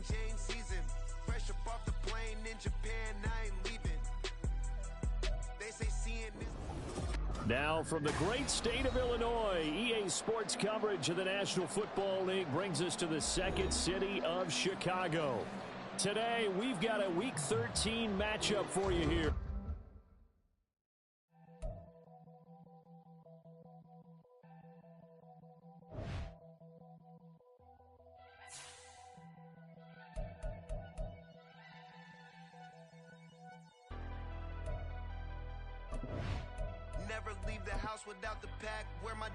James season. Fresh up off the plane in Japan, I ain't leaving. They say seeing this. Now from the great state of Illinois, EA Sports coverage of the National Football League brings us to the second city of Chicago. Today, we've got a Week 13 matchup for you here. Never leave the house without the pack. Where my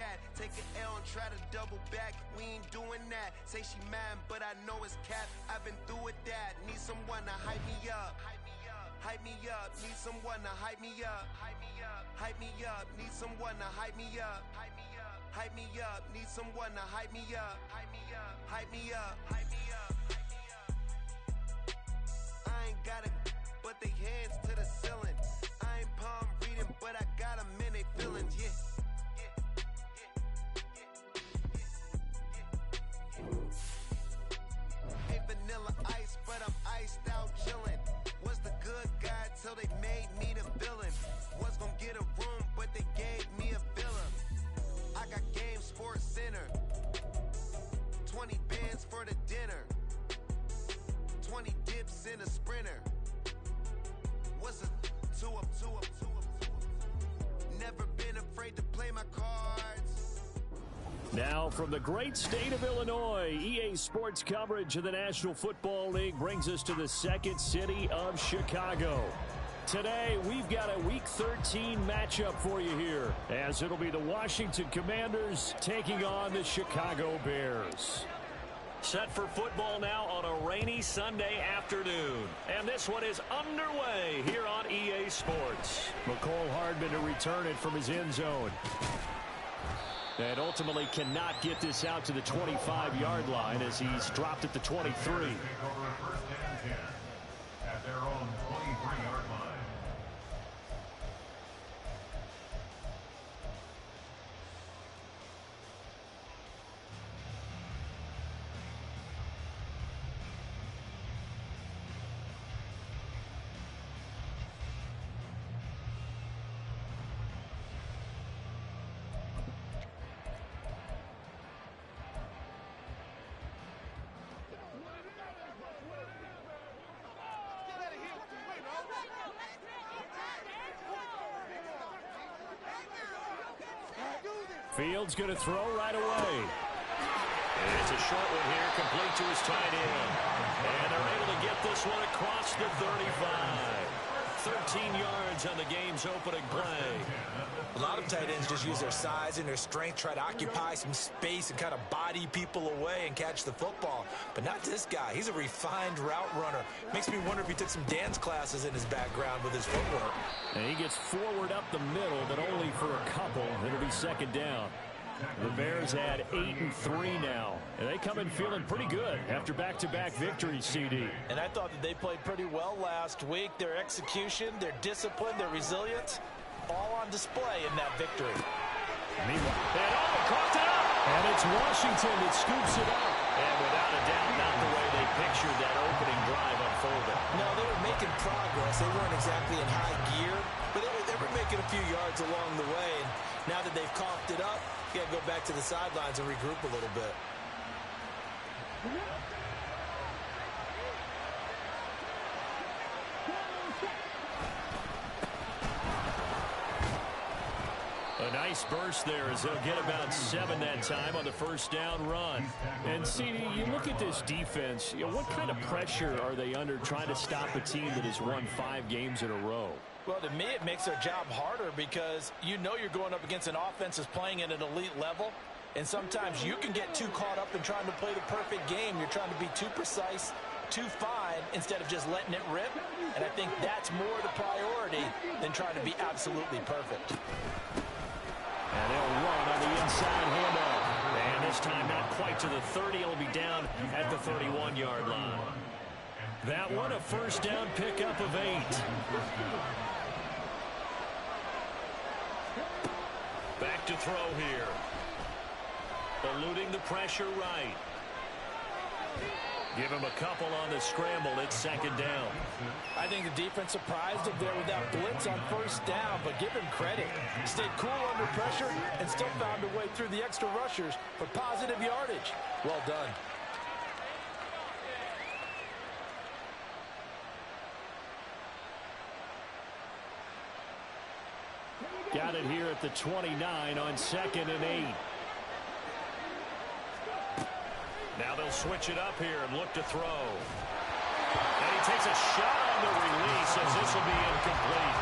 at? Take an L and try to double back. We ain't doing that. Say she mad, but I know it's cap. I've been through with that. Need someone to hype me up. Hype me up. Need someone to hype me up. Hype me up. Need someone to hype me up. Hype me up. Need someone to hype me up. Hype me up. Hype me up. Hype me up. I ain't got it, but they hands to the ceiling. I ain't palm reading, but I got them in they feelings, yeah. Hey, vanilla ice, but I'm iced out chillin'. Was the good guy till they made me the villain. Was gonna get a room, but they gave me a villa. I got Game Sports Center. 20 bands for the dinner. 20 dips in a sprinter. What's a two up? Never been afraid to play my cards. Now from the great state of Illinois, EA Sports coverage of the National Football League brings us to the second city of Chicago. Today, we've got a Week 13 matchup for you here, as it'll be the Washington Commanders taking on the Chicago Bears. Set for football now on a rainy Sunday afternoon. And this one is underway here on EA Sports. McCole Hardman to return it from his end zone. And ultimately cannot get this out to the 25-yard line as he's dropped at the 23. At their own 23-yard line. Fields going to throw right away. And it's a short one here, complete to his tight end. And they're able to get this one across the 35. 13 yards on the game's opening play. A lot of tight ends just use their size and their strength, try to occupy some space and kind of body people away and catch the football. But not this guy. He's a refined route runner. Makes me wonder if he took some dance classes in his background with his footwork. And he gets forward up the middle, but only for a couple. It'll be second down. The Bears add 8-3 now. And they come in feeling pretty good after back-to-back victories, CD. And I thought that they played pretty well last week. Their execution, their discipline, their resilience, all on display in that victory. Meanwhile, caught it up. And it's Washington that scoops it up. And without a doubt, not the way they pictured that opening drive unfolded. No, they were making progress. They weren't exactly in high gear, but they were making a few yards along the way. And now that they've coughed it up, you got to go back to the sidelines and regroup a little bit. A nice burst there as they'll get about 7 that time on the first down run. And, CD, you look at this defense, what kind of pressure are they under trying to stop a team that has won 5 games in a row? Well, to me, it makes their job harder because you know you're going up against an offense that's playing at an elite level. And sometimes you can get too caught up in trying to play the perfect game. You're trying to be too precise, too fine, instead of just letting it rip. And I think that's more the priority than trying to be absolutely perfect. And they'll run on the inside handoff. And this time not quite to the 30. It'll be down at the 31-yard line. That one a first down pickup of 8. Back to throw here. Eluding the pressure right. Give him a couple on the scramble. It's second down. I think the defense surprised him there with that blitz on first down, but give him credit. Stayed cool under pressure and still found a way through the extra rushers for positive yardage. Well done. Got it here at the 29 on 2nd and 8. Now they'll switch it up here and look to throw. And he takes a shot on the release as this will be incomplete.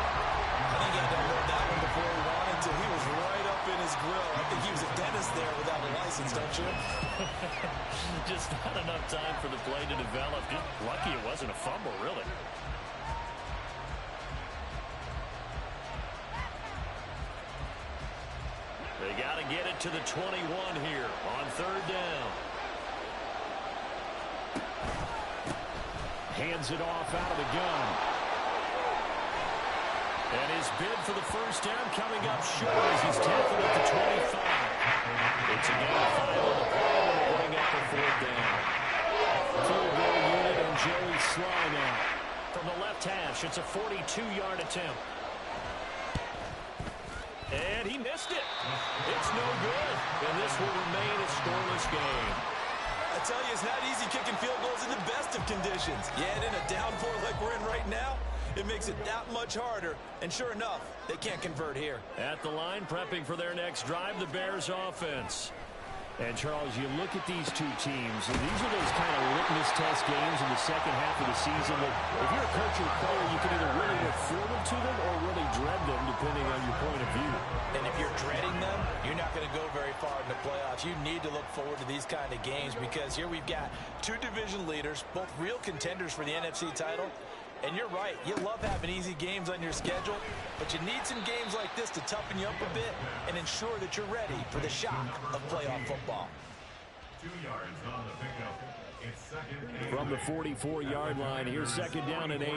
I think he had to unload that one before he wanted to. He was right up in his grill. I think he was a dentist there without a license, don't you? Just not enough time for the play to develop. Just lucky it wasn't a fumble, really. They got to get it to the 21 here on 3rd down. Hands it off out of the gun. And his bid for the first down coming up short as he's tackled at the 25. It's a gain of 5 on the play, and they'll bring up the 4th down. Field goal unit and Joey Sly now. From the left hash, it's a 42-yard attempt. And he missed it. It's no good. And this will remain a scoreless game. I tell you, it's not easy kicking field goals in the best of conditions. Yeah, and in a downpour like we're in right now, it makes it that much harder. And sure enough, they can't convert here. At the line, prepping for their next drive, the Bears offense. And, Charles, you look at these two teams, and these are those kind of litmus test games in the second half of the season that if you're a coach or a player, you can either really look forward to them or really dread them, depending on your point of view. And if you're dreading them, you're not going to go very far in the playoffs. You need to look forward to these kind of games because here we've got two division leaders, both real contenders for the NFC title. And you're right, you love having easy games on your schedule, but you need some games like this to toughen you up a bit and ensure that you're ready for the shock of playoff football. 2 yards on the pickup. It's 2nd and 8. From the 44-yard line, here's 2nd down and 8.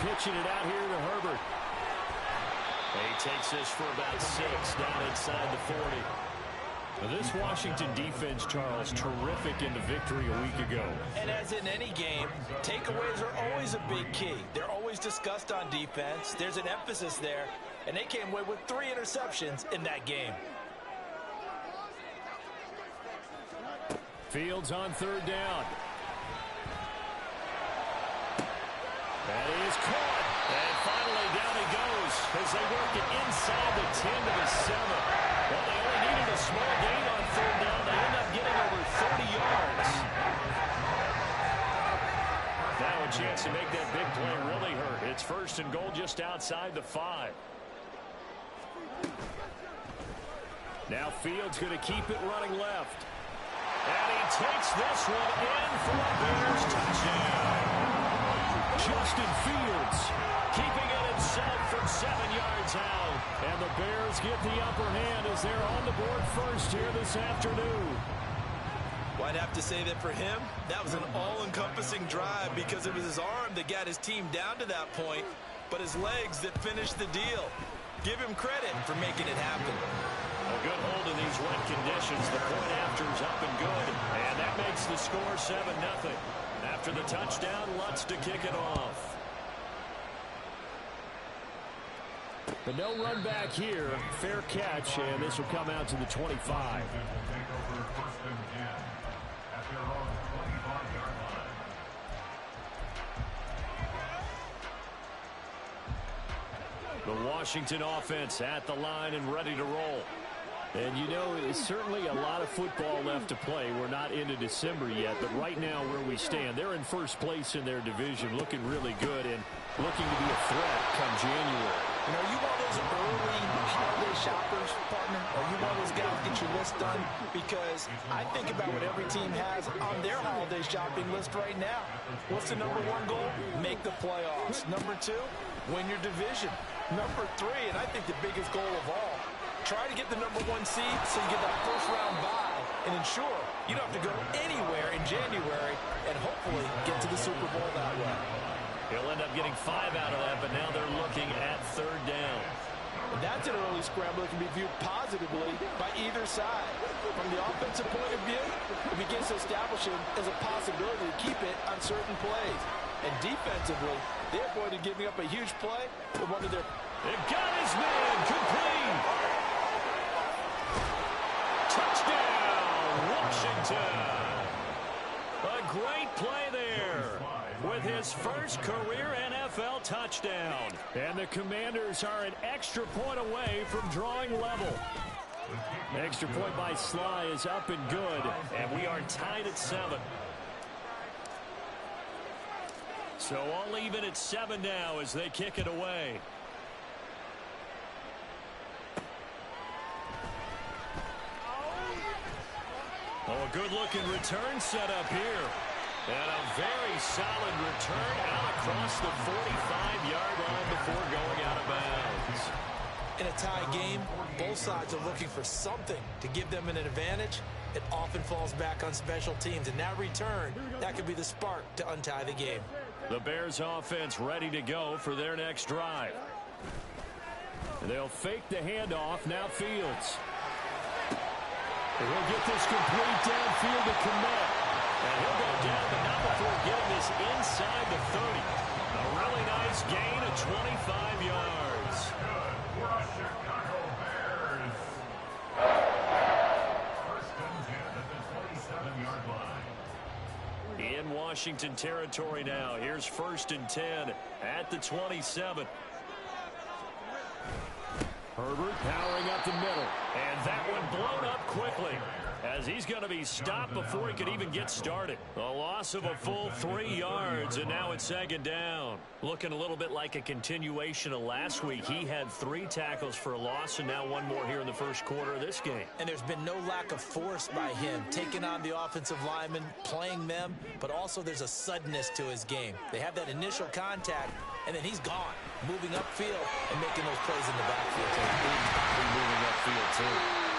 Pitching it out here to Herbert. He takes this for about 6 down inside the 40. Now this Washington defense, Charles, terrific in the victory a week ago. And as in any game, takeaways are always a big key. They're always discussed on defense. There's an emphasis there, and they came away with 3 interceptions in that game. Fields on 3rd down. That is caught. And finally down he goes as they work it inside the 10 to the 7. Well, they only needed a small gain on 3rd down. They end up getting over 30 yards. Now a chance to make that big play really hurt. It's 1st and goal just outside the 5. Now Fields going to keep it running left. And he takes this one in for a Bears touchdown. Justin Fields keeping it himself from 7 yards out. And the Bears get the upper hand as they're on the board first here this afternoon. Well, I'd have to say that for him, that was an all-encompassing drive because it was his arm that got his team down to that point, but his legs that finished the deal. Give him credit for making it happen. A good hold in these wet conditions. The point after is up and good. And that makes the score 7-0. After the touchdown, Lutz to kick it off. But no run back here. Fair catch, and this will come out to the 25. The Washington offense at the line and ready to roll. And you know, it's certainly a lot of football left to play. We're not into December yet, but right now where we stand, they're in first place in their division, looking really good and looking to be a threat come January. You know, are you one of those early holiday shoppers, partner? Are you one of those guys get your list done? Because I think about what every team has on their holiday shopping list right now. What's the #1 goal? Make the playoffs. #2, win your division. #3, and I think the biggest goal of all, try to get the #1 seed so you get that first-round bye and ensure you don't have to go anywhere in January and hopefully get to the Super Bowl that way. He'll end up getting 5 out of that, but now they're looking at 3rd down. And that's an early scramble that can be viewed positively by either side. From the offensive point of view, it begins to establish it as a possibility to keep it on certain plays. And defensively, they avoided giving up a huge play with one of their... It got his man complete. Touchdown, Washington. A great play there with his first career NFL touchdown. And the Commanders are an extra point away from drawing level. Extra point by Sly is up and good, and we are tied at 7. So all even at 7 now as they kick it away. Oh, a good-looking return set up here. And a very solid return out across the 45-yard line before going out of bounds. In a tie game, both sides are looking for something to give them an advantage. It often falls back on special teams. And that return, that could be the spark to untie the game. The Bears offense ready to go for their next drive. They'll fake the handoff. Now Fields. He'll get this complete downfield to Kmet. And he'll go down, but not before getting this inside the 30. A really nice gain of 25 yards. Good for the Chicago Bears. First and 10 at the 27-yard line. In Washington territory now. Here's first and 10 at the 27. Herbert powering up the middle. And that one blown up quickly as he's going to be stopped before he could even get started. A loss of a full 3 yards, and now it's second down. Looking a little bit like a continuation of last week. He had 3 tackles for a loss, and now 1 more here in the first quarter of this game. And there's been no lack of force by him, taking on the offensive linemen, playing them, but also there's a suddenness to his game. They have that initial contact, and then he's gone, moving upfield and making those plays in the backfield. Moving upfield, too.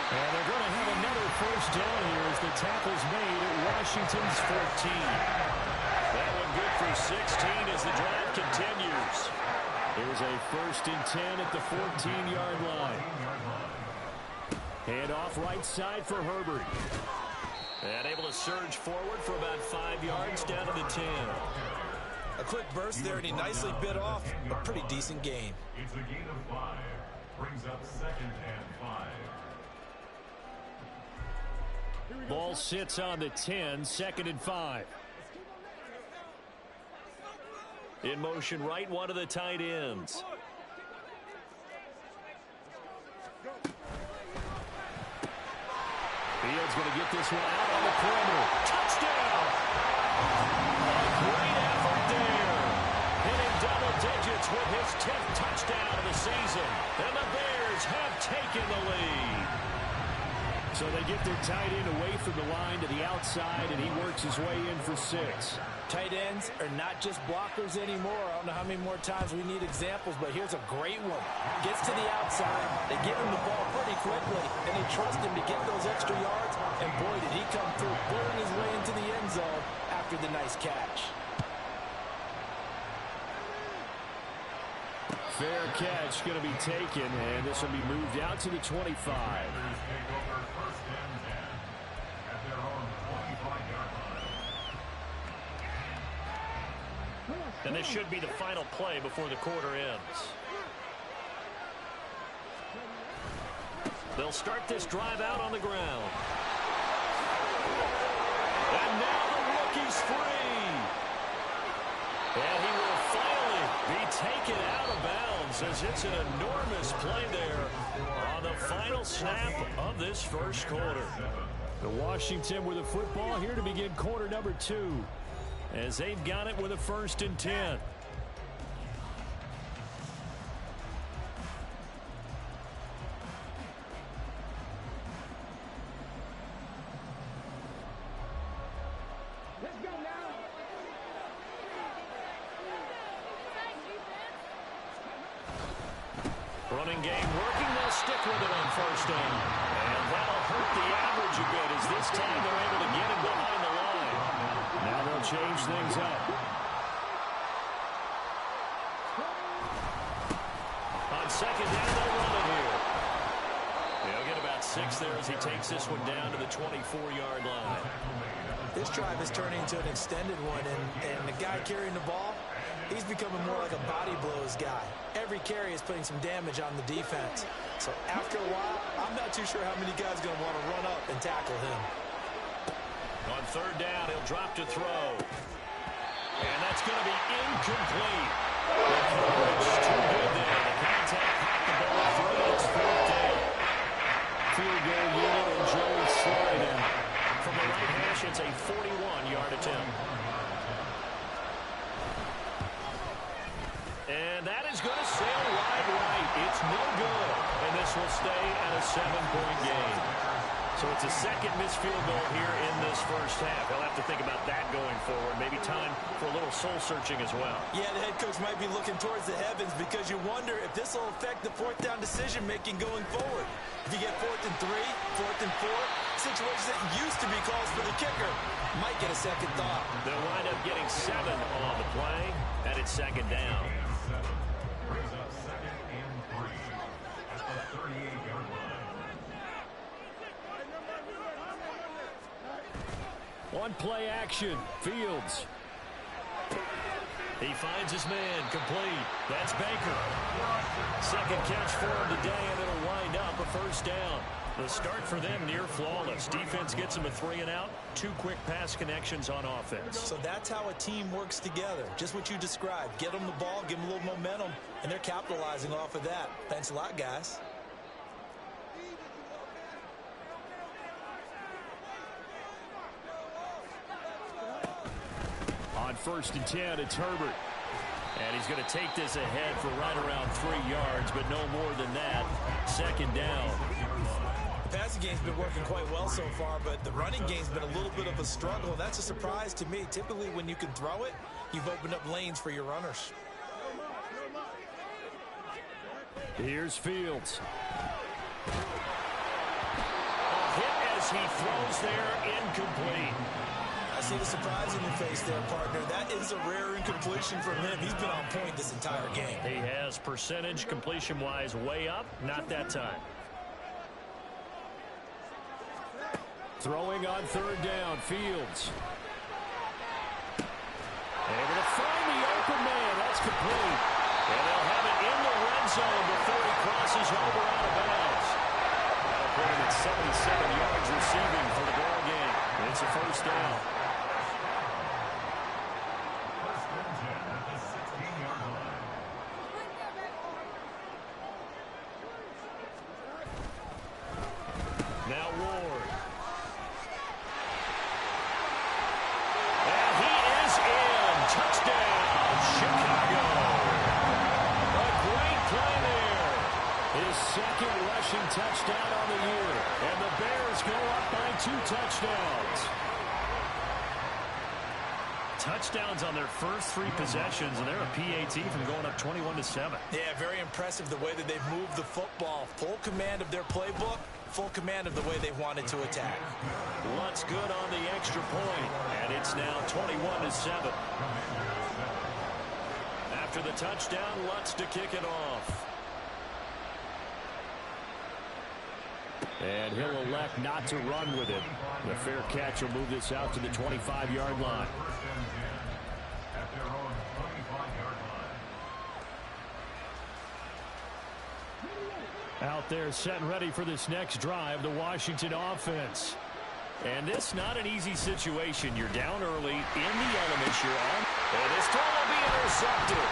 And they're going to have another first down here as the tackle's made at Washington's 14. That one good for 16 as the drive continues. Here's a first and 10 at the 14-yard line. Hand off right side for Herbert. And able to surge forward for about 5 yards down to the 10. A quick burst there, and he nicely bit off a pretty decent gain. It's a gain of 5. Brings up second and 5. Ball sits on the 10, second and 5. In motion right, one of the tight ends. Fields going to get this one out on the perimeter. Touchdown! A great effort there. Hitting double digits with his 10th touchdown of the season. And the Bears have taken the lead. So they get their tight end away from the line to the outside, and he works his way in for 6. Tight ends are not just blockers anymore. I don't know how many more times we need examples, but here's a great one. Gets to the outside. They give him the ball pretty quickly, and they trust him to get those extra yards. And boy, did he come through, burning his way into the end zone after the nice catch. Fair catch going to be taken, and this will be moved out to the 25. And this should be the final play before the quarter ends. They'll start this drive out on the ground. And now the rookie's free. And he will finally be taken out of bounds as it's an enormous play there on the final snap of this first quarter. The Washington with the football here to begin quarter number 2. As they've got it with a first and 10. Running game working. They'll stick with it on first down. And that'll hurt the average a bit as this time they're able to get him behind the line. Now they'll change things up. On second down, they'll run it there as he takes this one down to the 24-yard line. This drive is turning into an extended one, and the guy carrying the ball, he's becoming more like a body blows guy. Every carry is putting some damage on the defense. So after a while, I'm not too sure how many guys are going to want to run up and tackle him. On third down, he'll drop to throw. And that's going to be incomplete. The coverage too good there. The contact caught the ball through. It's fourth down. Field goal unit and Joey sliding. From the right hash, it's a 41-yard attempt. And that is going to sail wide right. It's no good. And this will stay at a 7-point game. So it's a second missed field goal here in this first half. He'll have to think about that going forward. Maybe time for a little soul-searching as well. Yeah, the head coach might be looking towards the heavens because you wonder if this will affect the fourth down decision-making going forward. If you get 4th and 3, 4th and 4, situations that used to be calls for the kicker might get a second thought. They'll wind up getting 7 on the play, and it's second down. Brings up 2nd and 3 at the 38-yard line. One play action. Fields. He finds his man. Complete. That's Baker. Second catch for him today, and it'll wind up a first down. The start for them near flawless. Defense gets them a 3 and out. 2 quick pass connections on offense. So that's how a team works together. Just what you described. Get them the ball, give them a little momentum, and they're capitalizing off of that. Thanks a lot, guys. On 1st and 10, it's Herbert. And he's going to take this ahead for right around 3 yards, but no more than that. Second down. The passing game's been working quite well so far, but the running game's been a little bit of a struggle. That's a surprise to me. Typically, when you can throw it, you've opened up lanes for your runners. Here's Fields. A hit as he throws there, incomplete. I see the surprise in your face there, partner. That is a rare incompletion from him. He's been on point this entire game. He has percentage completion-wise way up. Not that time. Throwing on third down, Fields. Able to find the open man. That's complete. And they'll have it in the red zone before he crosses over out of bounds. That'll put him at 77 yards receiving for the ball game. It's a first down. Now Ward. And he is in. Touchdown, Chicago. A great play there. His second rushing touchdown on the year. And the Bears go up by 2 touchdowns. Touchdowns on their first 3 possessions, and they're a PAT from going up 21-7. Yeah, very impressive the way that they've moved the football. Full command of their playbook, full command of the way they wanted to attack. Lutz good on the extra point, and it's now 21-7. After the touchdown, Lutz to kick it off. And he'll elect not to run with it. The fair catch will move this out to the 25-yard line. At their own 25-yard line. Out there set and ready for this next drive, the Washington offense. And this not an easy situation. You're down early in the elements you're on. And this throw will be intercepted.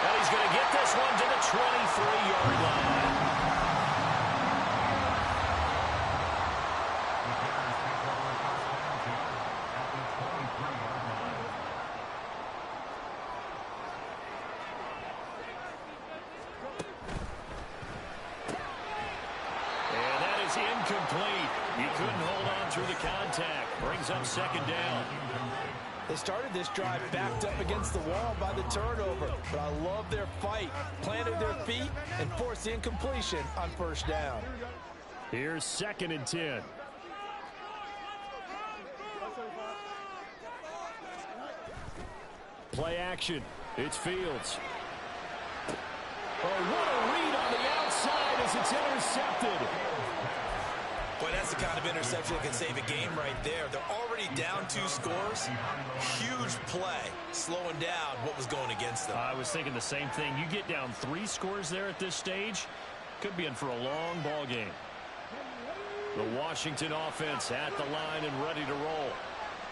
And he's going to get this one to the 23-yard line. Incomplete. He couldn't hold on through the contact. Brings up second down. They started this drive backed up against the wall by the turnover, but I love their fight. Planted their feet and forced the incompletion on first down. Here's 2nd and 10. Play action. It's Fields. Oh, what a read on the outside as it's intercepted. Boy, that's the kind of interception that can save a game right there. They're already down 2 scores. Huge play, slowing down what was going against them. I was thinking the same thing. You get down 3 scores there at this stage, could be in for a long ball game. The Washington offense at the line and ready to roll.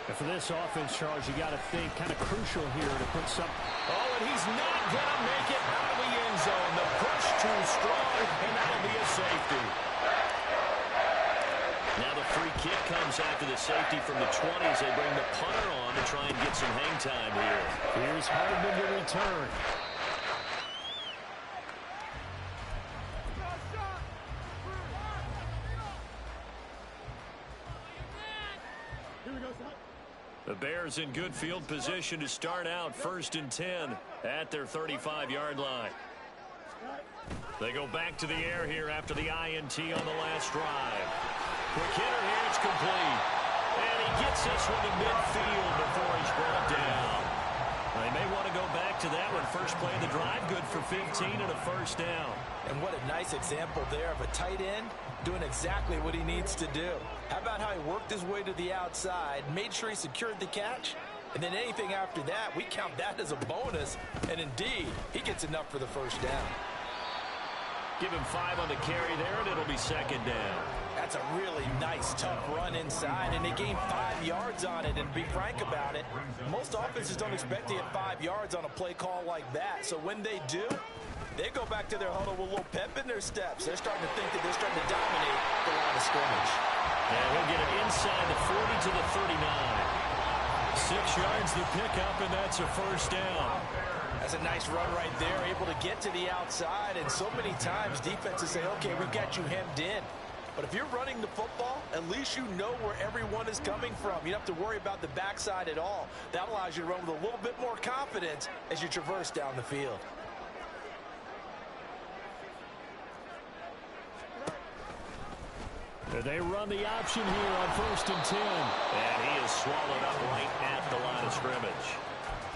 And for this offense, Charles, you got to think kind of crucial here to put some. Oh, and he's not going to make it out of the end zone. The push too strong, and that'll be a safety. Now the free kick comes after the safety from the 20s. They bring the punter on to try and get some hang time here. Here's Hardman to return. The Bears in good field position to start out 1st and 10 at their 35-yard line. They go back to the air here after the INT on the last drive. Quick hitter here, it's complete. And he gets this one to midfield before he's brought down. They may want to go back to that one. First play of the drive, good for 15 and a first down. And what a nice example there of a tight end doing exactly what he needs to do. How about how he worked his way to the outside, made sure he secured the catch, and then anything after that, we count that as a bonus. And indeed, he gets enough for the first down. Give him 5 on the carry there, and it'll be 2nd down. That's a really nice, tough run inside, and they gained 5 yards on it. And to be frank about it, most offenses don't expect to get 5 yards on a play call like that. So when they do, they go back to their huddle with a little pep in their steps. They're starting to think that they're starting to dominate the line of scrimmage. And he'll get it inside the 40 to the 39. 6 yards the pickup, and that's a first down. That's a nice run right there, able to get to the outside. And so many times defenses say, okay, we've got you hemmed in. But if you're running the football, at least you know where everyone is coming from. You don't have to worry about the backside at all. That allows you to run with a little bit more confidence as you traverse down the field. They run the option here on 1st and 10. And he is swallowed up right at the line of scrimmage.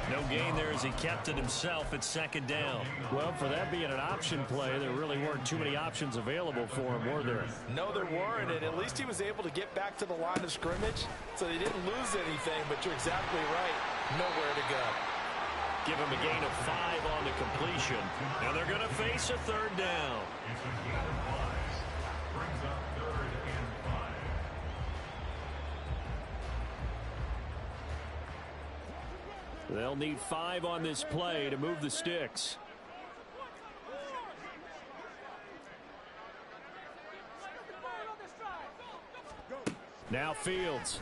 No gain there as he kept it himself at 2nd down. Well, for that being an option play, there really weren't too many options available for him, were there? No, there weren't, and at least he was able to get back to the line of scrimmage, so he didn't lose anything, but you're exactly right. Nowhere to go. Give him a gain of 5 on the completion. Now they're going to face a 3rd down. Brings up 3rd and 5. They'll need 5 on this play to move the sticks. Now Fields.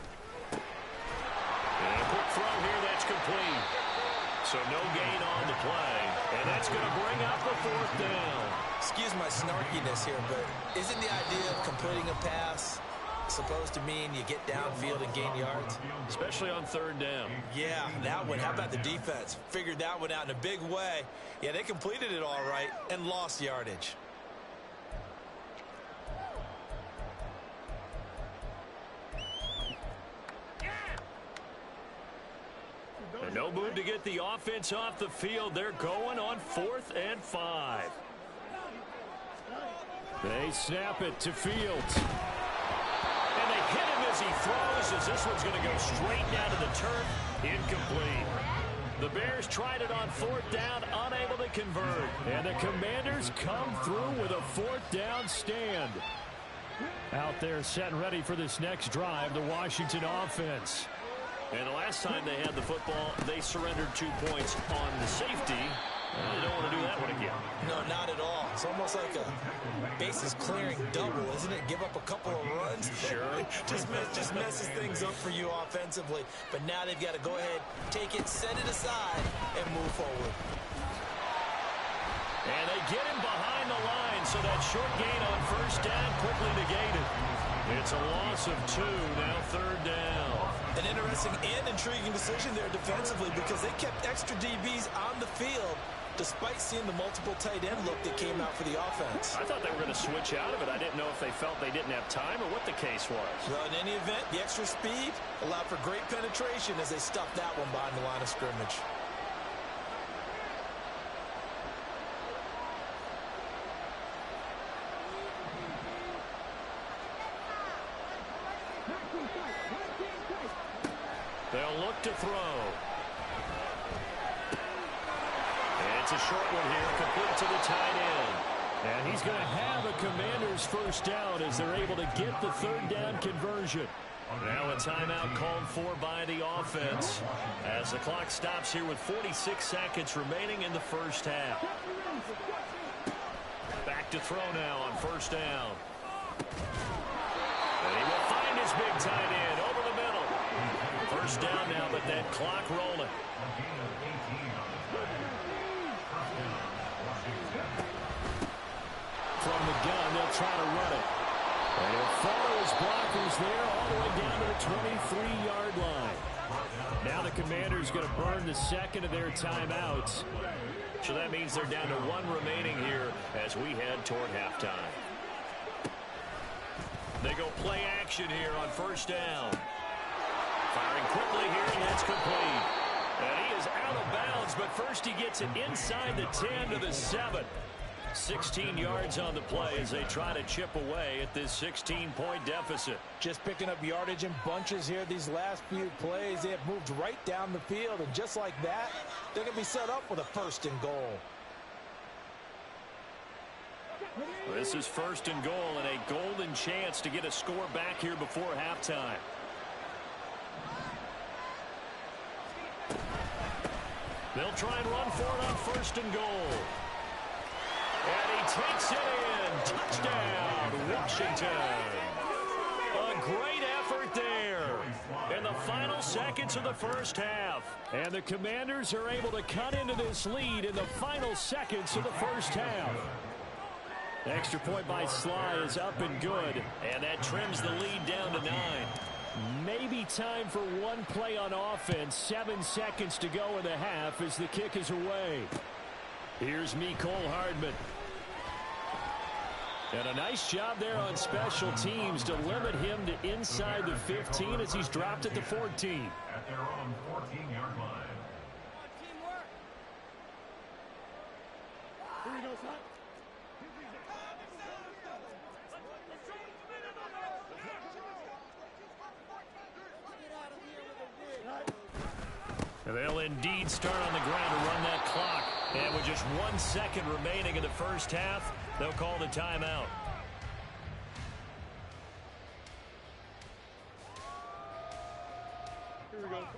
And a quick throw here, that's complete. So no gain on the play. And that's going to bring up the 4th down. Excuse my snarkiness here, but isn't the idea of completing a pass supposed to mean you get downfield and gain yards? Especially on 3rd down. Yeah, that one. How about the defense? Figured that one out in a big way. Yeah, they completed it all right and lost yardage. And no move to get the offense off the field. They're going on 4th and 5. They snap it to Fields. And they hit him as he throws, as this one's going to go straight down to the turf. Incomplete. The Bears tried it on 4th down, unable to convert. And the Commanders come through with a 4th down stand. Out there set and ready for this next drive, the Washington offense. And the last time they had the football, they surrendered 2 points on the safety. They don't want to do that one again. No, not at all. It's almost like a bases clearing double, isn't it? Give up a couple of runs. Sure. just messes things up for you offensively. But now they've got to go ahead, take it, set it aside, and move forward. And they get him behind the line, so that short gain on 1st down quickly negated. It's a loss of 2, now 3rd down. An interesting and intriguing decision there defensively because they kept extra DBs on the field despite seeing the multiple tight end look that came out for the offense. I thought they were going to switch out of it. I didn't know if they felt they didn't have time or what the case was. Well, in any event, the extra speed allowed for great penetration as they stuffed that one behind the line of scrimmage. They'll look to throw. It's a short one here, complete to the tight end. And he's going to have a Commanders first down as they're able to get the third down conversion. Now a timeout called for by the offense as the clock stops here with 46 seconds remaining in the first half. Back to throw now on first down. And he will find his big tight end over the middle. First down now, but that clock rolling. From the gun, they'll try to run it. And he'll follow his blockers there all the way down to the 23-yard line. Now the Commanders going to burn the second of their timeouts. So that means they're down to one remaining here as we head toward halftime. They go play action here on first down. Firing quickly here, and that's complete. And he is out of bounds, but first he gets it inside the 10 to the 7. 16 yards on the play as they try to chip away at this 16-point deficit. Just picking up yardage in bunches here these last few plays. They have moved right down the field, and just like that, they're going to be set up with a first and goal. This is first and goal and a golden chance to get a score back here before halftime. They'll try and run for it on first and goal. And he takes it in. Touchdown, Washington. A great effort there in the final seconds of the first half. And the Commanders are able to cut into this lead in the final seconds of the first half. The extra point by Sly is up and good. And that trims the lead down to 9. Maybe time for one play on offense. 7 seconds to go in the half as the kick is away. Here's Mecole Hardman. And a nice job there on special teams to limit him to inside the 15 as he's dropped at the 14. At their own 14-yard line. And they'll indeed start on the ground to run that clock. And with just 1 second remaining in the first half, they'll call the timeout.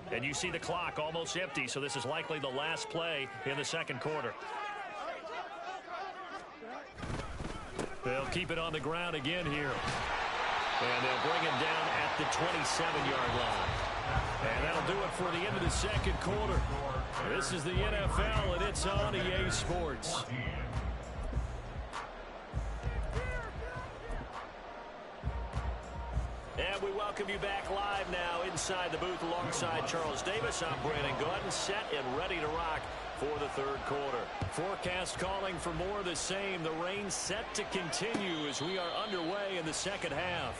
And you see the clock almost empty, so this is likely the last play in the second quarter. They'll keep it on the ground again here. And they'll bring him down at the 27-yard line. And that'll do it for the end of the second quarter. This is the NFL, and it's on EA Sports. And we welcome you back live now inside the booth alongside Charles Davis. I'm Brandon Gordon, set and ready to rock for the third quarter. Forecast calling for more of the same. The rain set to continue as we are underway in the second half.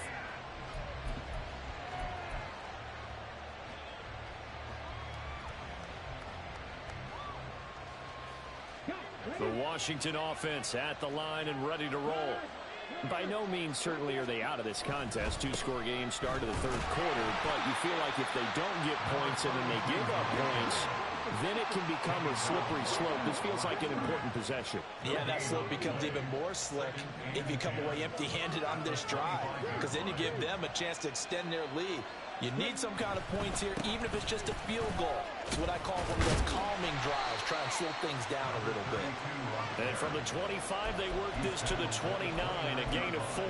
The Washington offense at the line and ready to roll. By no means certainly are they out of this contest. 2-score game start of the third quarter, but you feel like if they don't get points and then they give up points, then it can become a slippery slope. This feels like an important possession. Yeah, that slope becomes even more slick if you come away empty-handed on this drive, because then you give them a chance to extend their lead. You need some kind of points here, even if it's just a field goal. It's what I call one of those calming drives, try and slow things down a little bit. And from the 25, they work this to the 29, a gain of 4.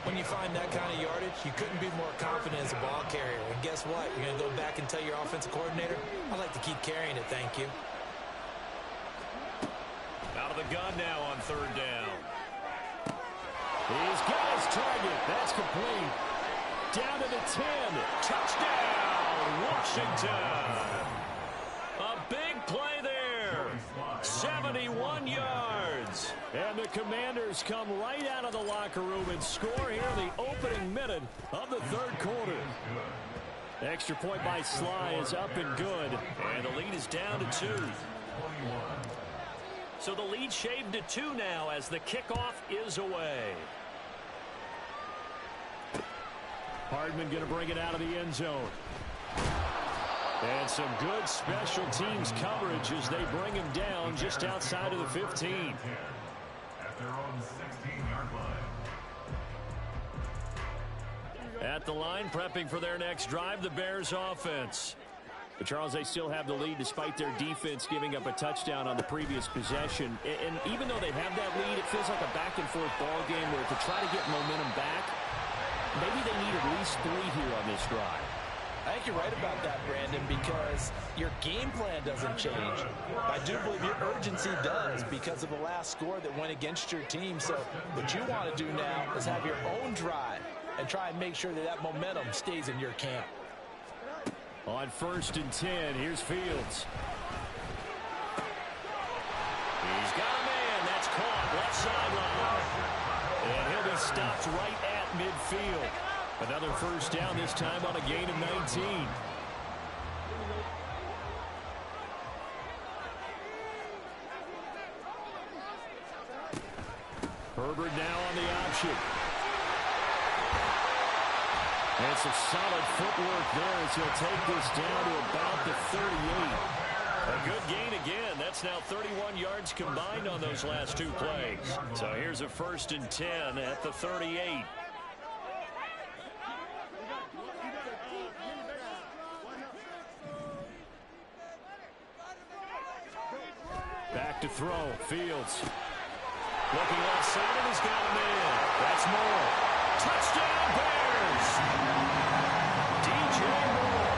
When you find that kind of yardage, you couldn't be more confident as a ball carrier. And guess what? You're going to go back and tell your offensive coordinator, I'd like to keep carrying it, thank you. Out of the gun now on third down. He's got his target. That's complete. Down to the 10. Touchdown, Washington. A big play there. 71 yards. And the Commanders come right out of the locker room and score here in the opening minute of the third quarter. Extra point by Sly is up and good. And the lead is down to 2. So the lead shaved to 2 now as the kickoff is away. Hardman going to bring it out of the end zone. And some good special teams coverage as they bring him down just outside of the 15. At their own 16-yard line. At the line, prepping for their next drive, the Bears offense. But, Charles, they still have the lead despite their defense giving up a touchdown on the previous possession. And even though they have that lead, it feels like a back-and-forth ball game where to try to get momentum back, maybe they need at least 3 here on this drive. I think you're right about that, Brandon, because your game plan doesn't change. I do believe your urgency does because of the last score that went against your team. So what you want to do now is have your own drive and try and make sure that that momentum stays in your camp. On 1st and 10, here's Fields. He's got a man. That's caught left sideline. And he'll be stopped right at midfield. Another first down, this time on a gain of 19. Herbert now on the option. And some solid footwork there as he'll take this down to about the 38. A good gain again. That's now 31 yards combined on those last 2 plays. So here's a 1st and 10 at the 38. Back to throw. Fields. Looking left side, and he's got him in. That's Moore. Touchdown, Bears! DJ Moore,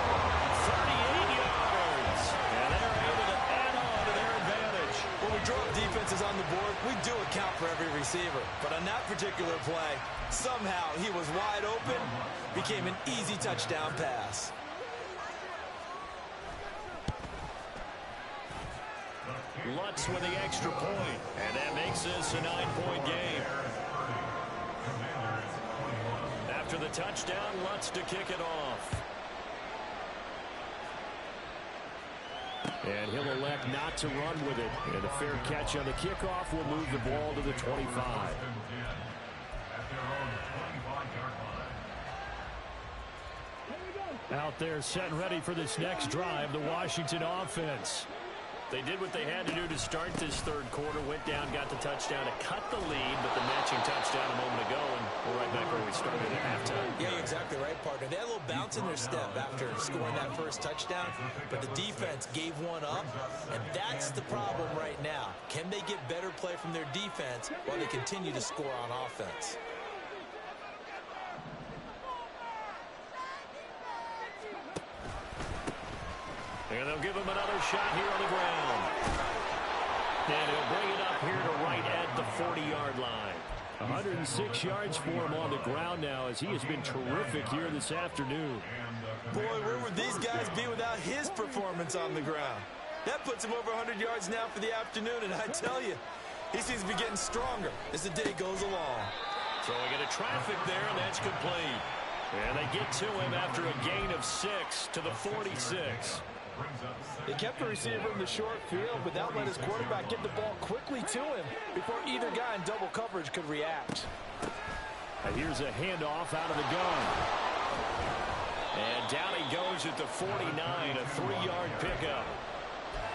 38 yards. And they're able to add on to their advantage. When we drop defenses on the board, we do account for every receiver. But on that particular play, somehow he was wide open, became an easy touchdown pass. Lutz with the extra point, and that makes this a 9-point game. After the touchdown, Lutz to kick it off. And he'll elect not to run with it. And a fair catch on the kickoff will move the ball to the 25. Out there set and ready for this next drive, the Washington offense. They did what they had to do to start this 3rd quarter, went down, got the touchdown to cut the lead, but the matching touchdown a moment ago, and we're right back where we started at halftime. Yeah, you're exactly right, partner. They had a little bounce in their step after scoring that first touchdown, but the defense gave one up, and that's the problem right now. Can they get better play from their defense while they continue to score on offense? And they'll give him another shot here on the ground. And he'll bring it up here to right at the 40-yard line. 106 yards for him on the ground now as he has been terrific here this afternoon. Boy, where would these guys be without his performance on the ground? That puts him over 100 yards now for the afternoon, and I tell you, he seems to be getting stronger as the day goes along. So we get a traffic there, and that's complete. And they get to him after a gain of 6 to the 46. They kept the receiver in the short field, but that let his quarterback get the ball quickly to him before either guy in double coverage could react. And here's a handoff out of the gun. And down he goes at the 49, a 3-yard pickup.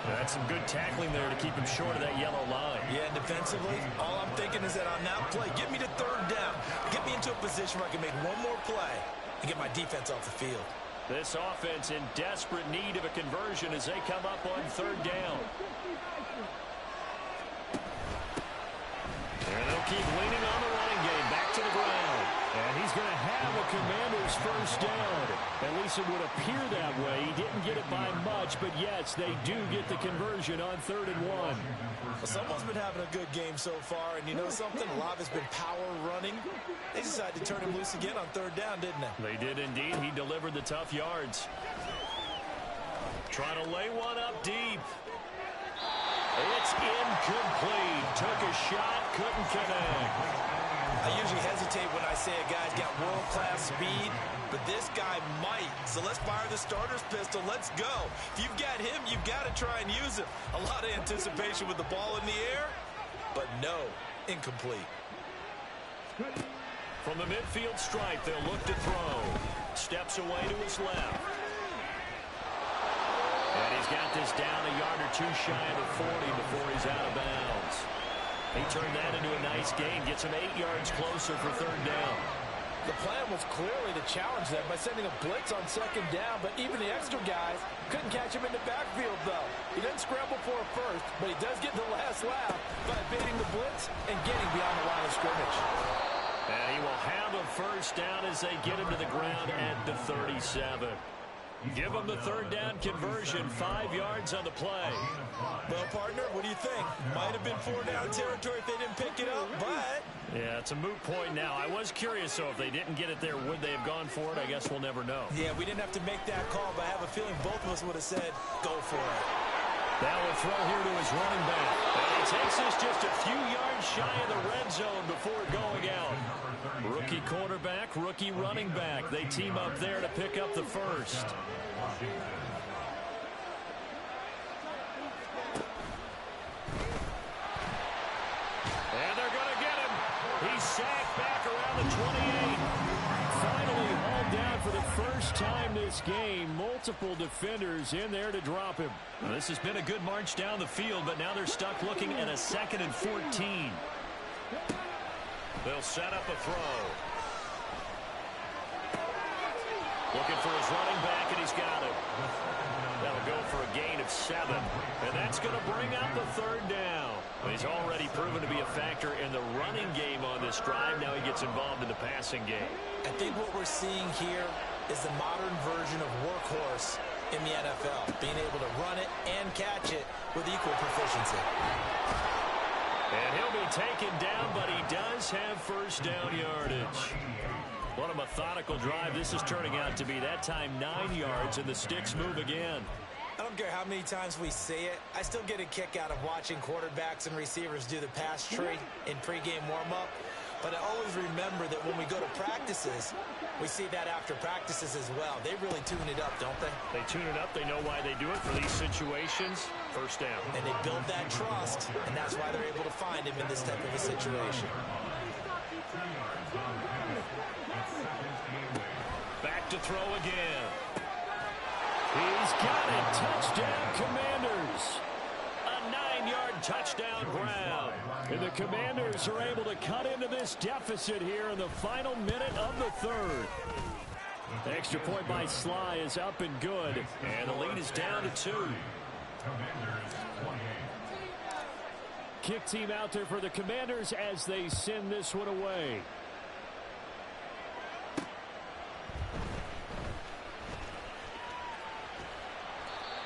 That's some good tackling there to keep him short of that yellow line. Yeah, and defensively, all I'm thinking is that on that play, get me to 3rd down. Get me into a position where I can make one more play and get my defense off the field. This offense in desperate need of a conversion as they come up on 3rd down. And they'll keep leaning on the running game. Back to the ground. And he's going to have a Commander's first down. At least it would appear that way. He didn't get it by much, but yes, they do get the conversion on 3rd and 1. Well, someone's been having a good game so far, and you know something? A lot of it's been power running. They decided to turn him loose again on 3rd down, didn't they? They did indeed. He delivered the tough yards. Trying to lay one up deep. It's incomplete. Took a shot, couldn't connect. I usually hesitate when I say a guy's got world-class speed, but this guy might. So let's fire the starter's pistol. Let's go. If you've got him, you've got to try and use him. A lot of anticipation with the ball in the air, but no, incomplete. From the midfield stripe, they'll look to throw. Steps away to his left. And he's got this down a yard or two shy of the 40 before he's out of bounds. He turned that into a nice gain, gets him 8 yards closer for third down. The plan was clearly to challenge them by sending a blitz on second down, but even the extra guys couldn't catch him in the backfield, though. He didn't scramble for a first, but he does get the last laugh by evading the blitz and getting beyond the line of scrimmage. And he will have a first down as they get him to the ground at the 37. Give him the third down conversion, 5 yards on the play. Well, partner, what do you think? Might have been 4-down territory if they didn't pick it up, but... Yeah, it's a moot point now. I was curious, so if they didn't get it there, would they have gone for it? I guess we'll never know. Yeah, we didn't have to make that call, but I have a feeling both of us would have said, go for it. Now a throw here to his running back. And he takes us just a few yards shy of the red zone before going out. Rookie quarterback, rookie running back. They team up there to pick up the first. And they're going to get him. He's sacked back around the 28. Finally hauled down for the first time this game. Multiple defenders in there to drop him. Well, this has been a good march down the field, but now they're stuck looking at a 2nd and 14. They'll set up a throw. Looking for his running back, and he's got it. That'll go for a gain of 7. And that's going to bring up the third down. He's already proven to be a factor in the running game on this drive. Now he gets involved in the passing game. I think what we're seeing here is the modern version of workhorse in the NFL. Being able to run it and catch it with equal proficiency. And he'll be taken down, but he does have first down yardage. What a methodical drive this is turning out to be. That time 9 yards, and the sticks move again. I don't care how many times we say it. I still get a kick out of watching quarterbacks and receivers do the pass tree in pregame warm-up. But I always remember that when we go to practices, we see that after practices as well. They really tune it up, don't they? They tune it up. They know why they do it for these situations. First down. And they build that trust, and that's why they're able to find him in this type of a situation. Back to throw again. He's got it. Touchdown, Commanders. A 9-yard touchdown grab. And the Commanders are able to cut into this deficit here in the final minute of the third. The extra point by Sly is up and good. And the lead is down to 2. Kick team out there for the Commanders as they send this one away.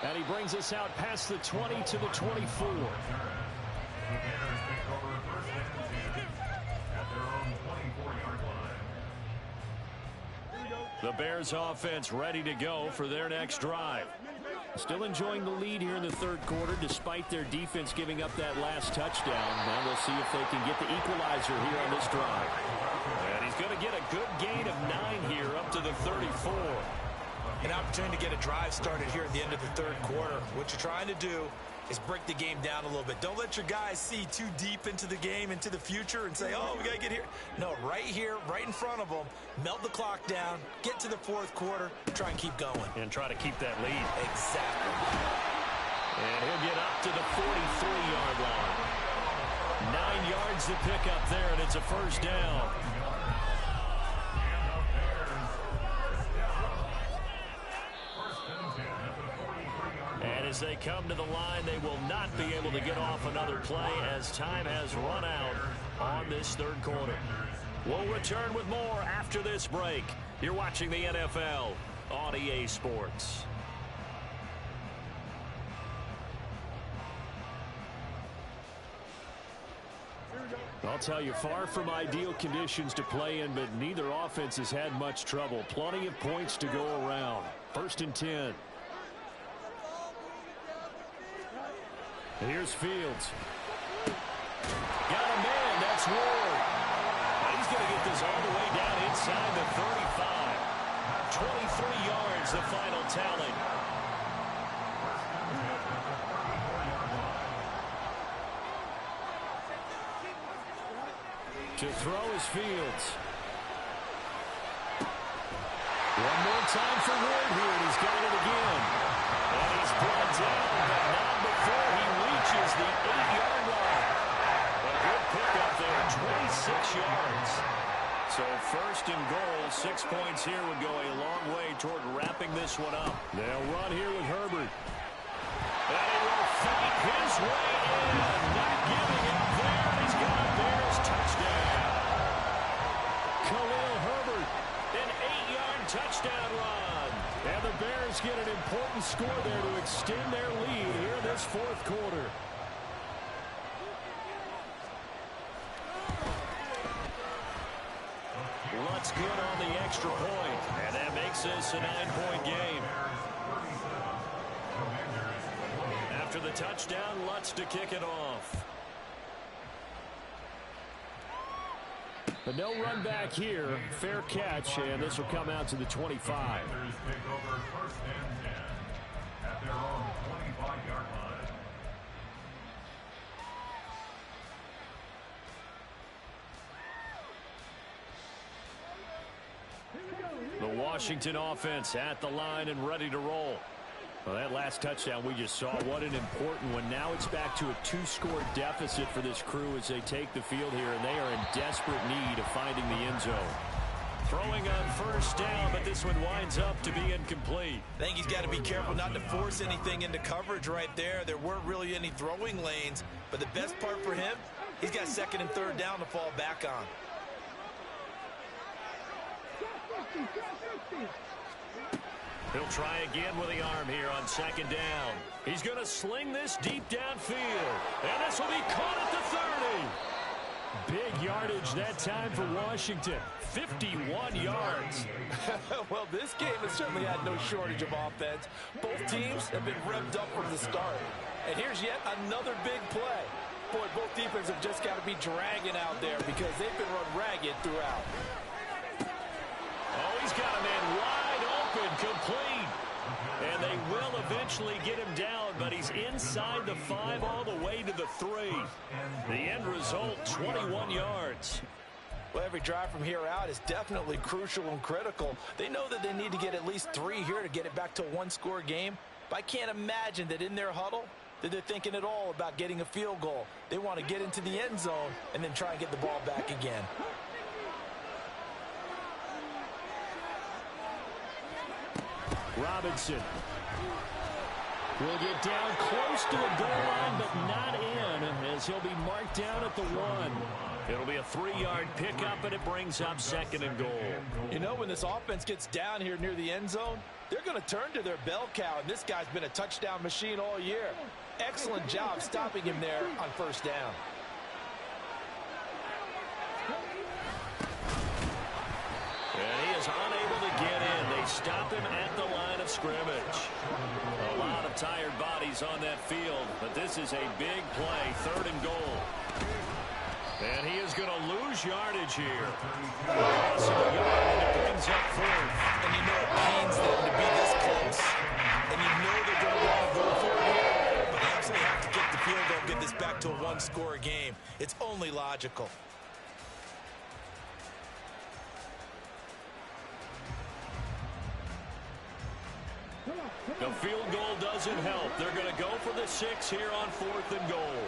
And he brings us out past the 20 to the 24. The Bears offense ready to go for their next drive. Still enjoying the lead here in the third quarter despite their defense giving up that last touchdown. Now we'll see if they can get the equalizer here on this drive. And he's going to get a good gain of 9 here up to the 34. An opportunity to get a drive started here at the end of the third quarter. What you're trying to do is break the game down a little bit. Don't let your guys see too deep into the game, into the future, and say, oh, we got to get here. No, right here, right in front of them, melt the clock down, get to the fourth quarter, try and keep going. And try to keep that lead. Exactly. And he'll get up to the 43-yard line. 9 yards to pick up there, and it's a first down. And as they come to the line, they will not be able to get off another play as time has run out on this third quarter. We'll return with more after this break. You're watching the NFL on EA Sports. I'll tell you, far from ideal conditions to play in, but neither offense has had much trouble. Plenty of points to go around. 1st and 10. Here's Fields. Got a man. That's Ward. He's going to get this all the way down inside the 35. 23 yards, the final tally. To throw is Fields. One more time for Ward here, and he's got it again. And he's brought down, but not before he reaches the 8-yard line. A good pickup there, 26 yards. So first and goal, 6 points here would go a long way toward wrapping this one up. They'll run here with Herbert. And he will fight his way in, not giving up there. He's got a Bears touchdown. Khalil Herbert, an 8-yard touchdown run. And the Bears get an important score there to extend their lead here in this fourth quarter. Lutz good on the extra point, and that makes this a 9-point game. After the touchdown, Lutz to kick it off. But no run back here. Fair catch, and this will come out to the 25. The Washington offense at the line and ready to roll. Well, that last touchdown we just saw, what an important one. Now it's back to a 2-score deficit for this crew as they take the field here, and they are in desperate need of finding the end zone. Throwing on first down, but this one winds up to be incomplete. I think he's got to be careful not to force anything into coverage right there. There weren't really any throwing lanes, but the best part for him, he's got second and third down to fall back on. He'll try again with the arm here on second down. He's going to sling this deep downfield. And this will be caught at the 30. Big yardage that time for Washington. 51 yards. Well, this game has certainly had no shortage of offense. Both teams have been revved up from the start. And here's yet another big play. Boy, both defenses have just got to be dragging out there because they've been run ragged throughout. Oh, he's got a man wide open, complete. And they will eventually get him down, but he's inside the 5 all the way to the 3. The end result, 21 yards. Well, every drive from here out is definitely crucial and critical. They know that they need to get at least 3 here to get it back to a 1-score game. But I can't imagine that in their huddle that they're thinking at all about getting a field goal. They want to get into the end zone and then try and get the ball back again. Robinson will get down close to the goal line, but not in, as he'll be marked down at the 1. It'll be a 3-yard pickup, and it brings up second and goal. You know, when this offense gets down here near the end zone, they're going to turn to their bell cow, and this guy's been a touchdown machine all year. Excellent job stopping him there on first down. And he is unable to get in. They stop him at the line of scrimmage. A lot of tired bodies on that field, but this is a big play, 3rd and goal. And he is going to lose yardage here. Loss of a yard, and it brings up 4th. And you know it pains them to be this close. And you know they're going to want to go for it here. But they absolutely have to get the field goal, get this back to a 1-score game. It's only logical. The field goal doesn't help. They're going to go for the 6 here on 4th and goal.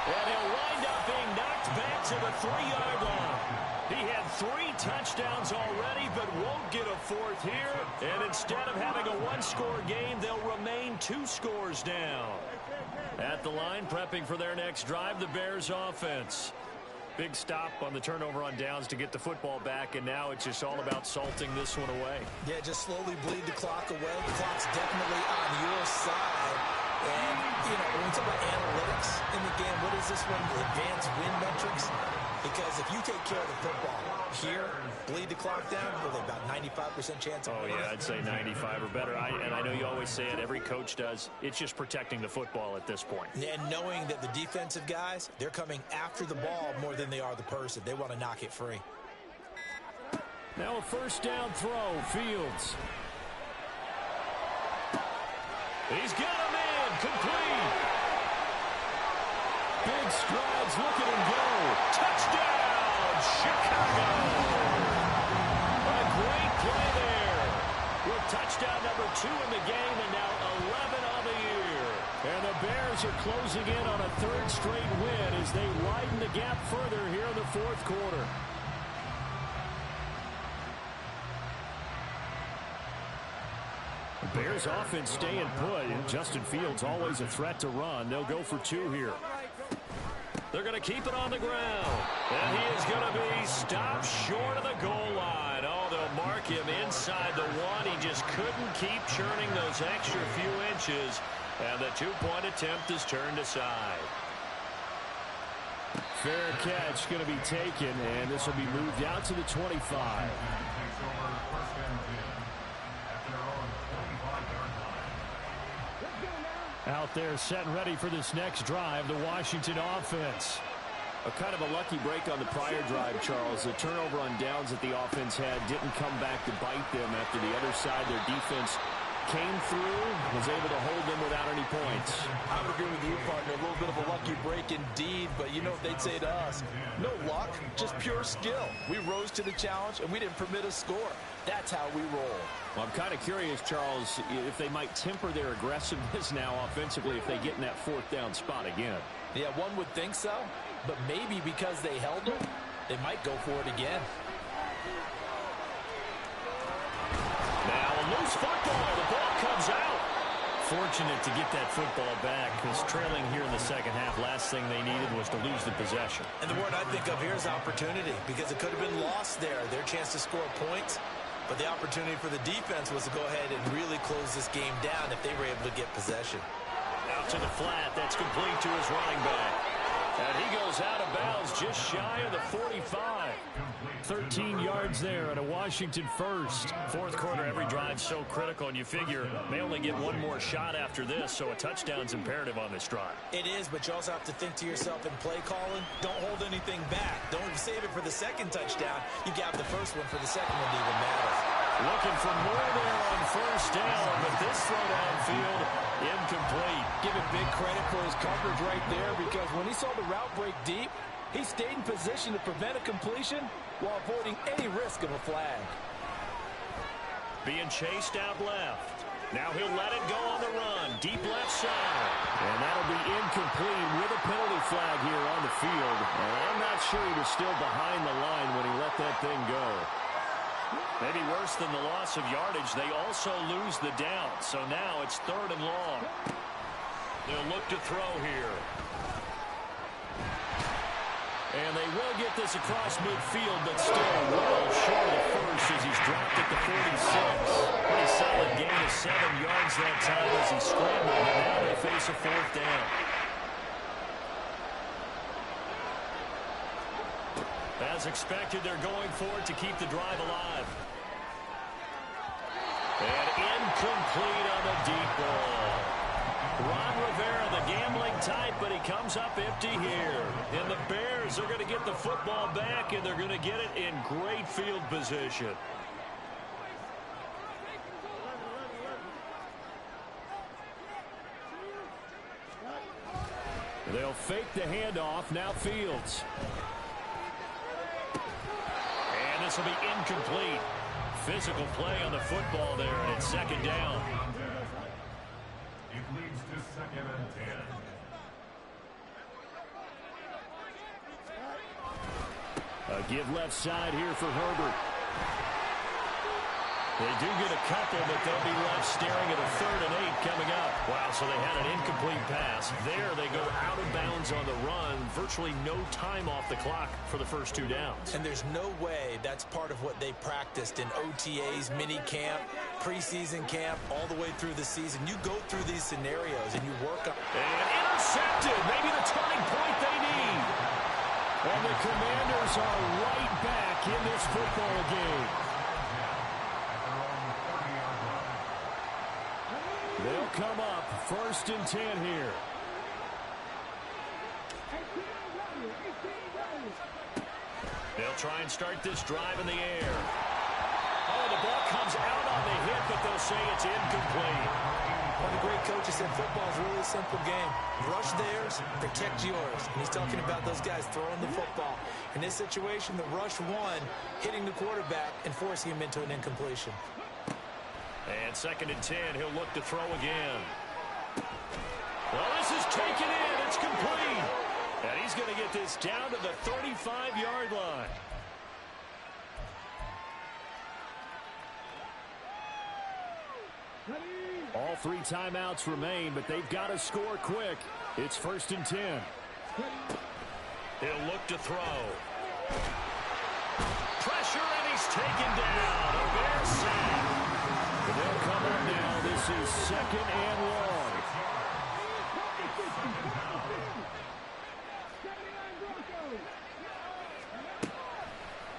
And he'll wind up being knocked back to the 3-yard line. He had 3 touchdowns already, but won't get a 4th here. And instead of having a 1-score game, they'll remain 2 scores down. At the line, prepping for their next drive, the Bears offense. Big stop on the turnover on downs to get the football back, and now it's just all about salting this one away. Yeah, just slowly bleed the clock away. The clock's definitely on your side. And, you know, when we talk about analytics in the game, what is this one? Advanced win metrics? Because if you take care of the football here, bleed the clock down, with about 95% chance of winning. Oh, yeah, I'd say 95 or better. And I know you always say it, every coach does. It's just protecting the football at this point. And knowing that the defensive guys, they're coming after the ball more than they are the person. They want to knock it free. Now a first down throw, Fields. He's got a man, complete. Big strides, look at him go. Touchdown, of Chicago. A great play there. With touchdown number 2 in the game and now 11 on the year. And the Bears are closing in on a 3rd straight win as they widen the gap further here in the 4th quarter. The Bears offense staying put, and Justin Fields always a threat to run. They'll go for 2 here. They're going to keep it on the ground. And he is going to be stopped short of the goal line. Oh, they'll mark him inside the 1. He just couldn't keep churning those extra few inches. And the 2-point attempt is turned aside. Fair catch going to be taken, and this will be moved out to the 25. Out there set and ready for this next drive, the Washington offense. A kind of a lucky break on the prior drive, Charles. The turnover on downs that the offense had didn't come back to bite them after the other side. Their defense came through, was able to hold them without any points. I would agree with you, partner. A little bit of a lucky break indeed, but you know what they'd say to us? No luck, just pure skill. We rose to the challenge, and we didn't permit a score. That's how we roll. Well, I'm kind of curious, Charles, if they might temper their aggressiveness now offensively if they get in that 4th down spot again. Yeah, one would think so, but maybe because they held them, they might go for it again. Now a loose football. The ball comes out. Fortunate to get that football back because trailing here in the second half, last thing they needed was to lose the possession. And the word I think of here is opportunity because it could have been lost there. Their chance to score points. But the opportunity for the defense was to go ahead and really close this game down if they were able to get possession. Out to the flat. That's complete to his running back. And he goes out of bounds just shy of the 45. 13 yards there and a Washington first. 4th quarter, every drive so critical, and you figure they only get one more shot after this, so a touchdown's imperative on this drive. It is, but you also have to think to yourself in play calling, don't hold anything back. Don't save it for the second touchdown. You got the first one for the second one to even matter. Looking for more there on 1st down, but this throw downfield, incomplete. Give him big credit for his coverage right there because when he saw the route break deep, he stayed in position to prevent a completion while avoiding any risk of a flag. Being chased out left. Now he'll let it go on the run. Deep left side. And that'll be incomplete with a penalty flag here on the field. And I'm not sure he was still behind the line when he let that thing go. Maybe worse than the loss of yardage, they also lose the down. So now it's 3rd and long. They'll look to throw here. And they will get this across midfield, but still well short of the first as he's dropped at the 46. Pretty solid gain of 7 yards that time as he scrambled, and now they face a 4th down. As expected, they're going for it to keep the drive alive. And incomplete on the deep ball. Ron Rivera, the gambling type, but he comes up empty here. And the Bears are going to get the football back, and they're going to get it in great field position. They'll fake the handoff. Now Fields. And this will be incomplete. Physical play on the football there, and it's 2nd down. It leads to 2nd and 10. A give left side here for Herbert. They do get a couple, but they'll be left staring at a 3rd and 8 coming up. Wow, so they had an incomplete pass. There they go out of bounds on the run. Virtually no time off the clock for the first 2 downs. And there's no way that's part of what they practiced in OTAs, mini camp, preseason camp, all the way through the season. You go through these scenarios and you work on. And intercepted. Maybe the turning point they need. And the Commanders are right back in this football game. They'll come up 1st and 10 here. They'll try and start this drive in the air. Oh, the ball comes out on the hit, but they'll say it's incomplete. One of the great coaches said football is really a simple game. Rush theirs, protect yours. And he's talking about those guys throwing the football. In this situation, the rush one, hitting the quarterback and forcing him into an incompletion. And 2nd and 10, he'll look to throw again. Well, this is taken in. It's complete. And he's going to get this down to the 35-yard line. All 3 timeouts remain, but they've got to score quick. It's 1st and 10. He'll look to throw. Pressure, and he's taken down. A Bears sack. And they'll come up now. This is 2nd and long.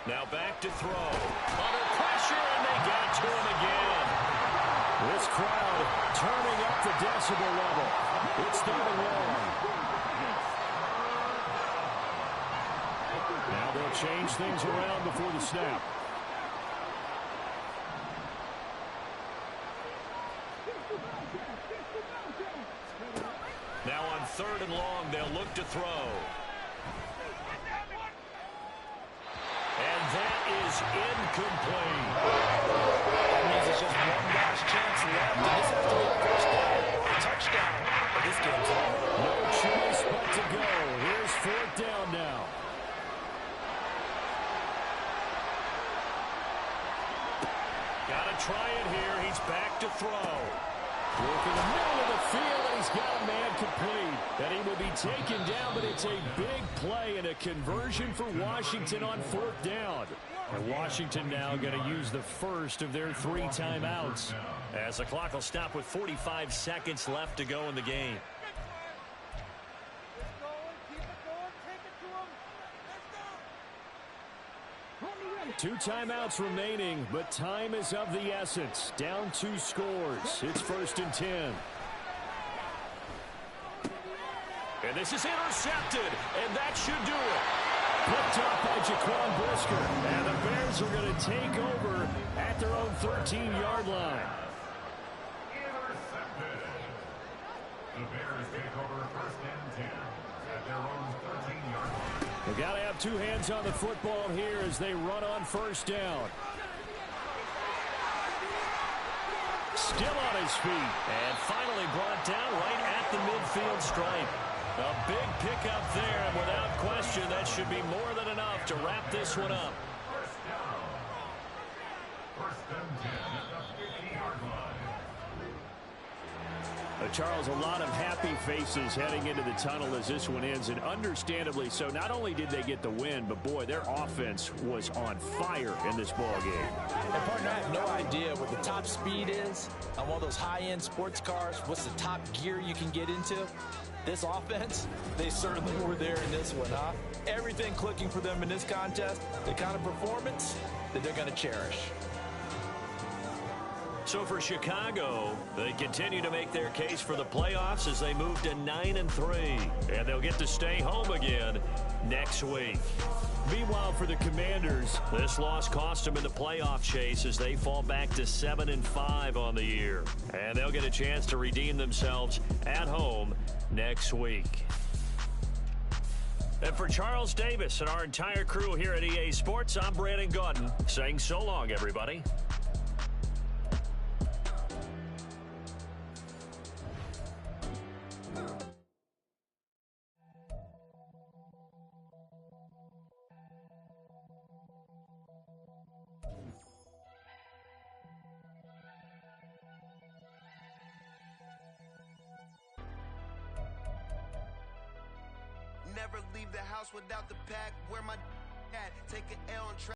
Now back to throw. Under pressure, and they got to him again. This crowd turning up the decibel level. It's 3rd and long. Now they'll change things around before the snap. Now on 3rd and long, they'll look to throw. And that is incomplete. That means it's just one last chance left, and this has to be a first down, a touchdown. But this game's over. No choice but to go. Here's 4th down now. Got to try it here. He's back to throw. Working the middle of the field, and he's got a man complete. And he will be taken down, but it's a big play and a conversion for Washington on 4th down. And Washington now going to use the first of their 3 timeouts, as the clock will stop with 45 seconds left to go in the game. Two timeouts remaining, but time is of the essence. Down 2 scores. It's 1st and 10. And this is intercepted, and that should do it. Picked up by Jaquan Brisker, and the Bears are going to take over at their own 13-yard line. Intercepted. The Bears take over 1st and 10 at their own 13-yard line. They've got to have 2 hands on the football here as they run on 1st down. Still on his feet, and finally brought down right at the midfield stripe. A big pickup there, and without question, that should be more than enough to wrap this one up. First down. 1st and 10 at the 50-yard line. Charles, a lot of happy faces heading into the tunnel as this one ends, and understandably so. Not only did they get the win, but boy, their offense was on fire in this ball game. And partner, I have no idea what the top speed is on one of those high-end sports cars. What's the top gear you can get into? This offense, they certainly were there in this one, huh? Everything clicking for them in this contest, the kind of performance that they're going to cherish. So for Chicago, they continue to make their case for the playoffs as they move to 9-3. And they'll get to stay home again next week. Meanwhile, for the Commanders, this loss cost them in the playoff chase as they fall back to 7-5 on the year. And they'll get a chance to redeem themselves at home next week. And for Charles Davis and our entire crew here at EA Sports, I'm Brandon Gaudin saying so long, everybody. Never leave the house without the pack. Where my at? Take an L and try.